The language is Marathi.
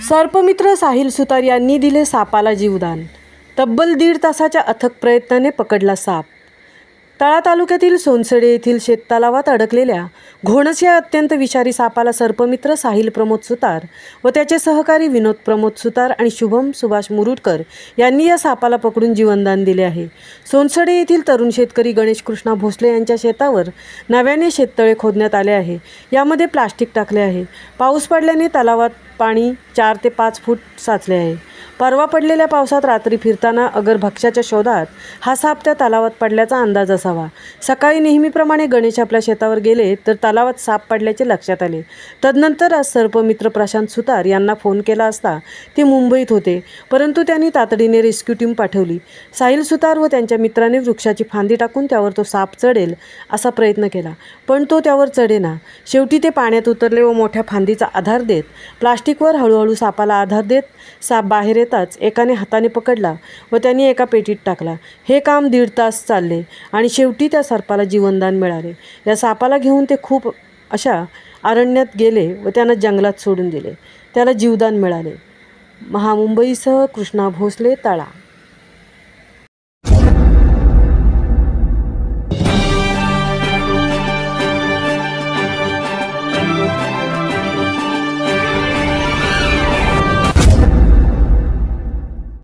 सर्पमित्र साहिल सुतार यांनी दिले सापाला जीवदान. तब्बल 1.5 तासाच्या अथक प्रयत्नाने पकडला साप. तळा तालुक्यातील सोनसडे येथील शेततलावात अडकलेल्या घोणस या अत्यंत विषारी सापाला सर्पमित्र साहिल प्रमोद सुतार व त्याचे सहकारी विनोद प्रमोद सुतार आणि शुभम सुभाष मुरुडकर यांनी या सापाला पकडून जीवनदान दिले आहे. सोनसडे येथील तरुण शेतकरी गणेश कृष्णा भोसले यांच्या शेतावर नव्याने शेततळे खोदण्यात आले आहे. यामध्ये प्लास्टिक टाकले आहे. पाऊस पडल्याने तलावात पाणी 4 ते 5 फूट साचले आहे. परवा पडलेल्या पावसात रात्री फिरताना अगर भक्ष्याच्या शोधात हा साप त्या तलावात पडल्याचा अंदाज असावा. सकाळी नेहमीप्रमाणे गणेश आपल्या शेतावर गेले तर तलावात साप पडल्याचे लक्षात आले. तदनंतर आज सर्पमित्र प्रशांत सुतार यांना फोन केला असता ते मुंबईत होते, परंतु त्यांनी तातडीने रेस्क्यू टीम पाठवली. साहिल सुतार व त्यांच्या मित्राने वृक्षाची फांदी टाकून त्यावर तो साप चढेल असा प्रयत्न केला, पण तो त्यावर चढेना. शेवटी ते पाण्यात उतरले व मोठ्या फांदीचा आधार देत प्लास्टिकवर हळूहळू सापाला आधार देत साप बाहेर येताच एकाने हाताने पकडला व त्यांनी एका पेटीत टाकला. हे काम 1.5 तास चालले आणि शेवटी त्या सर्पाला जीवनदान मिळाले. या सापाला घेऊन ते खूप अशा अरण्यात गेले व त्यांना जंगलात सोडून दिले. त्याला जीवदान मिळाले. महामुंबईसह कृष्णा भोसले, तळा.